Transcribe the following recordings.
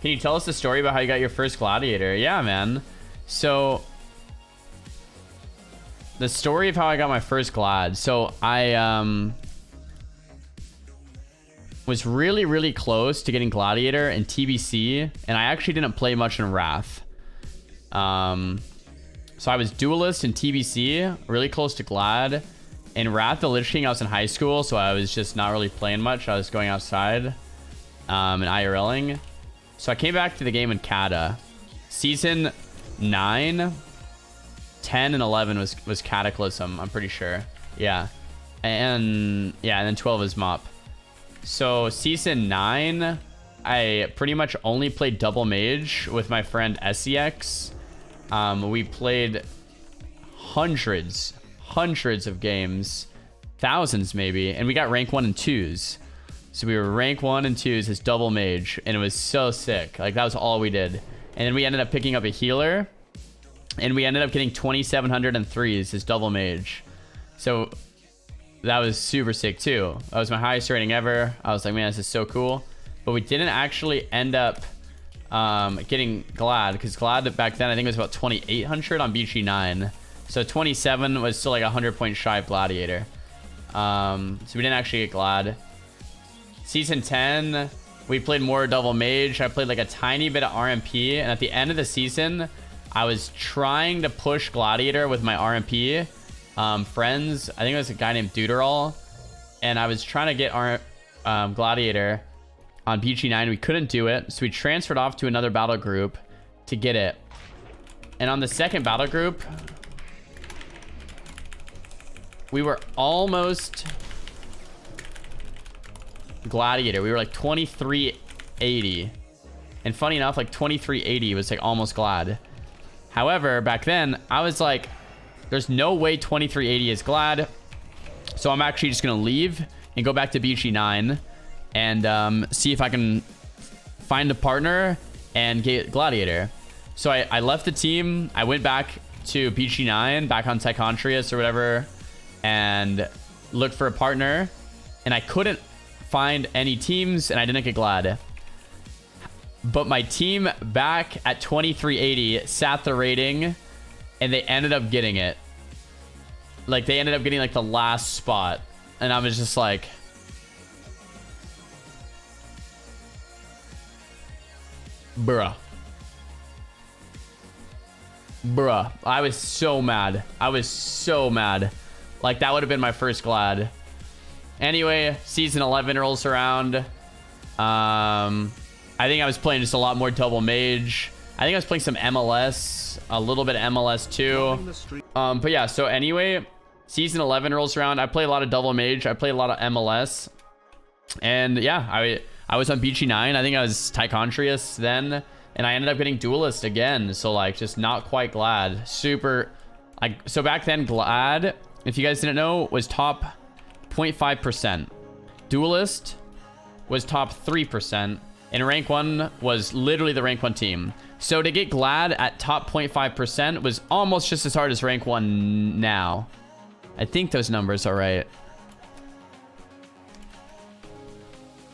Can you tell us the story about how you got your first Gladiator? Yeah, man. So the story of how I got my first Glad. So I was really close to getting Gladiator and TBC, and I actually didn't play much in Wrath. So I was Duelist and TBC, really close to Glad. In Wrath, the Lich King, I was in high school, so I was just not really playing much. I was going outside and IRLing. So I came back to the game in Kata. Season 9, 10, and 11 was Cataclysm, I'm pretty sure. Yeah. And then 12 is Mop. So Season 9, I pretty much only played Double Mage with my friend SEX. We played hundreds of games, thousands maybe, and we got rank 1 and 2s. So we were rank 1 and 2s as Double Mage, and it was so sick. Like, that was all we did. And then we ended up picking up a healer, and we ended up getting 2,703s as Double Mage. So that was super sick too. That was my highest rating ever. I was like, man, this is so cool. But we didn't actually end up getting Glad, because Glad back then I think it was about 2,800 on BG9. So 27 was still like 100 points shy of Gladiator. So we didn't actually get Glad. Season 10, we played more Double Mage. I played like a tiny bit of RMP, and at the end of the season, I was trying to push Gladiator with my RMP friends. I think it was a guy named Deuterall, and I was trying to get our Gladiator on BG9. We couldn't do it, so we transferred off to another battle group to get it. And on the second battle group, we were almost Gladiator. We were like 2380. And funny enough, like 2380 was like almost Glad. However, back then, I was like, there's no way 2380 is Glad. So I'm actually just going to leave and go back to BG9 and see if I can find a partner and get Gladiator. So I left the team. I went back to BG9, back on Tychontrius or whatever, and looked for a partner. And I couldn't find any teams, and I didn't get Glad. But my team back at 2380 sat the rating, and they ended up getting it. Like, they ended up getting like the last spot. And I was just like, bruh. I was so mad. Like, that would have been my first Glad. Anyway, season 11 rolls around. I think I was playing just a lot more Double Mage. I think I was playing some MLS, a little bit of MLS too. But yeah, so anyway, season 11 rolls around. I play a lot of Double Mage. I play a lot of MLS. And yeah, I was on BG9. I think I was Tychontrius then. And I ended up getting Duelist again. So like, just not quite Glad. Super, like, so back then Glad, if you guys didn't know, was top 0.5%. Duelist was top 3%. And rank 1 was literally the rank 1 team. So to get Glad at top 0.5% was almost just as hard as rank 1 now. I think those numbers are right.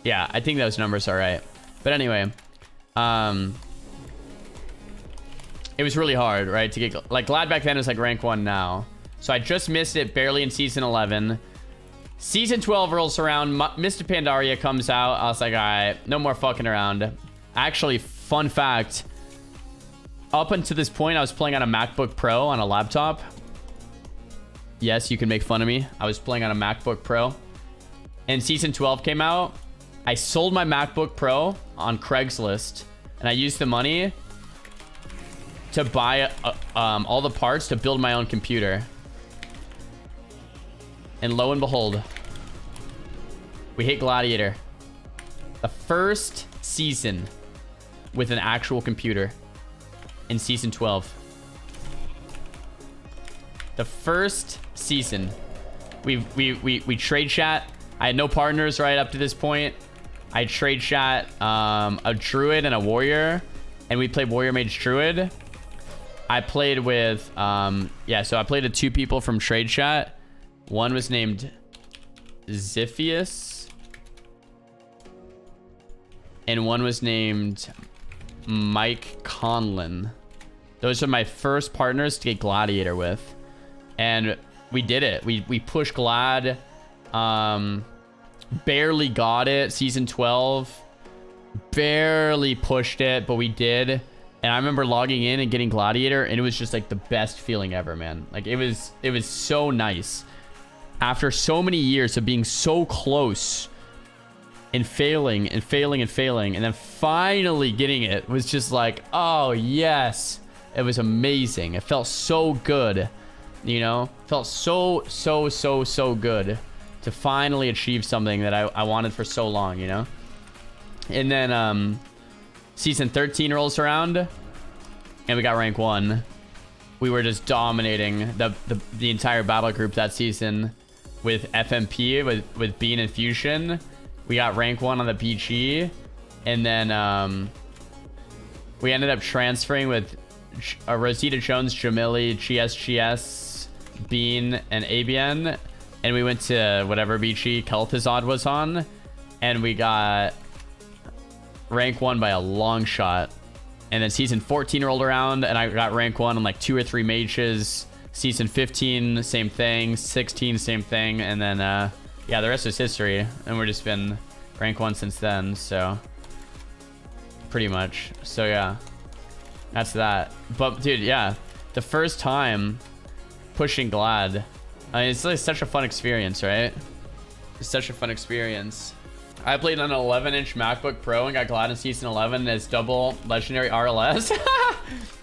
Yeah, I think those numbers are right. But anyway, it was really hard, right? To get, like, Glad back then was like rank 1 now. So I just missed it barely in season 11. Season 12 rolls around. Mr. Pandaria comes out. I was like, all right, no more fucking around. Actually, fun fact, up until this point, I was playing on a MacBook Pro on a laptop. Yes, you can make fun of me. I was playing on a MacBook Pro. And season 12 came out. I sold my MacBook Pro on Craigslist, and I used the money to buy all the parts to build my own computer. And lo and behold, we hit Gladiator. The first season with an actual computer in season 12. The first season. We trade chat. I had no partners right up to this point. I trade chat a druid and a warrior, and we played warrior mage druid. I played with yeah, so I played with 2 people from trade chat. One was named Ziphius, and one was named Mike Conlon. Those are my first partners to get Gladiator with. And we did it. We pushed Glad. Barely got it. Season 12. Barely pushed it, but we did. And I remember logging in and getting Gladiator, and it was just like the best feeling ever, man. Like it was so nice. After so many years of being so close and failing and failing and failing, and then finally getting it was just like, oh yes. It was amazing. It felt so good, you know? Felt so good to finally achieve something that I wanted for so long, you know? And then season 13 rolls around and we got rank 1. We were just dominating the entire battle group that season with FMP, with Bean and Fusion. We got rank 1 on the PG, and then we ended up transferring with Rosita Jones, Jamili, GS, Bean, and ABN, and we went to whatever BG Kel'Thuzad was on, and we got rank 1 by a long shot. And then season 14 rolled around, and I got rank 1 on like 2 or 3 mages. Season 15, same thing. 16, same thing. And then yeah, the rest is history, and we've just been rank 1 since then, so pretty much. So yeah, that's that. But dude, yeah, the first time pushing Glad, I mean, it's like such a fun experience, right? It's such a fun experience. I played on an 11-inch MacBook Pro and got Glad in season 11 as double legendary RLS.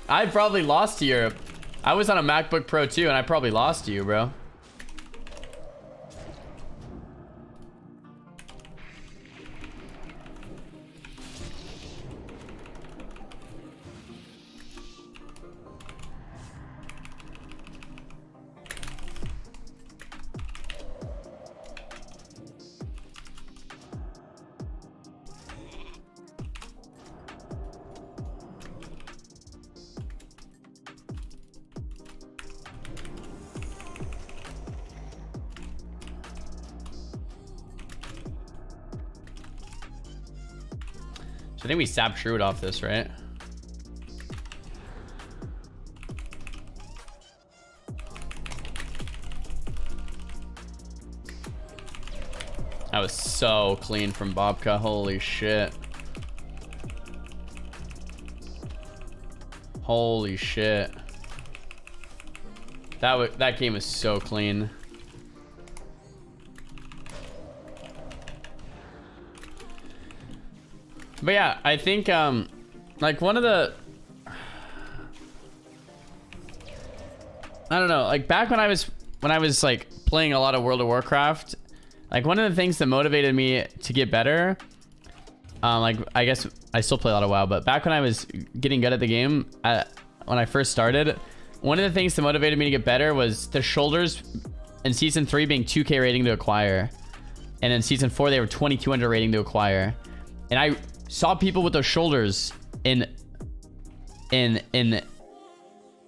I probably lost to you. I was on a MacBook Pro too, and I probably lost to you, bro. I think we sap Druid off this, right? That was so clean from Bobka. Holy shit. Holy shit. That game was so clean. But yeah, I think like one of the, I don't know, like back when I was like playing a lot of World of Warcraft, like one of the things that motivated me to get better, like I guess I still play a lot of WoW, but back when I was getting good at the game, when I first started, one of the things that motivated me to get better was the shoulders in season 3 being 2k rating to acquire, and in season 4 they were 2200 rating to acquire, and I saw people with those shoulders in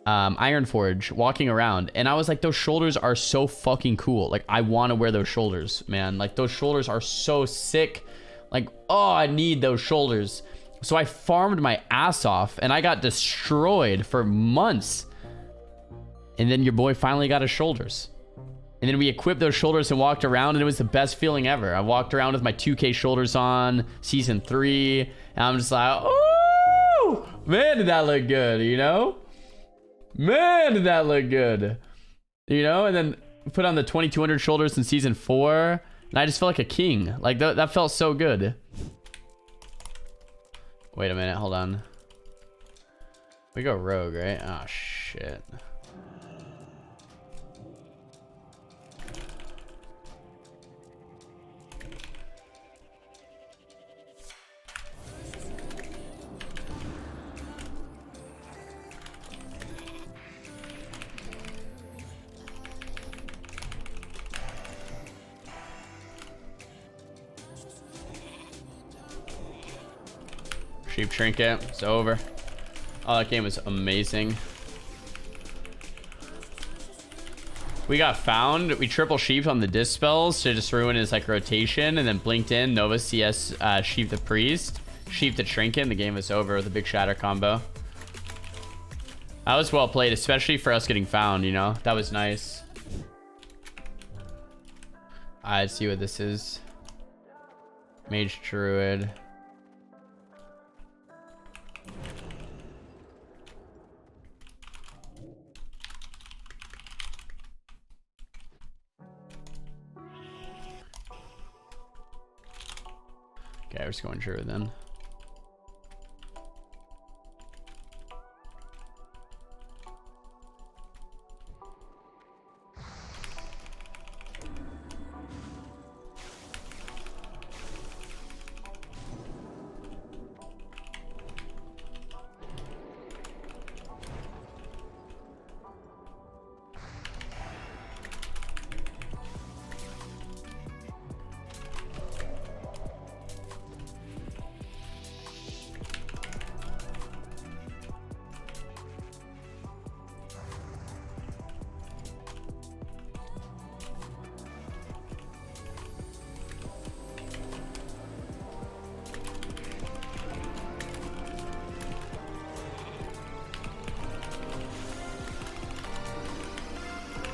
Ironforge walking around, and I was like, those shoulders are so fucking cool. Like, I want to wear those shoulders, man. Like, those shoulders are so sick. Like, oh, I need those shoulders. So I farmed my ass off, and I got destroyed for months. And then your boy finally got his shoulders. And then we equipped those shoulders and walked around, and it was the best feeling ever. I walked around with my 2K shoulders on, season 3, and I'm just like, oh, man, did that look good, you know? Man, did that look good, you know? And then put on the 2200 shoulders in season 4, and I just felt like a king. Like, that felt so good. Wait a minute, hold on. We go rogue, right? Oh, shit. Sheep Trinket, it's over. Oh, that game was amazing. We got found. We triple sheeped on the dispels to just ruin his like rotation, and then blinked in Nova CS Sheep the Priest, Sheep to Trinket. The game was over with a big shatter combo. That was well played, especially for us getting found, you know? That was nice. Let's see what this is. Mage Druid. Okay, we're just going Druid then.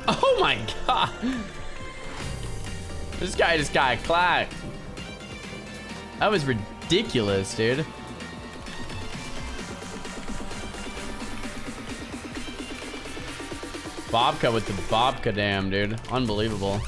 Oh my god. This guy just got clacked. That was ridiculous, dude. Bobka with the Bobka dam, dude. Unbelievable.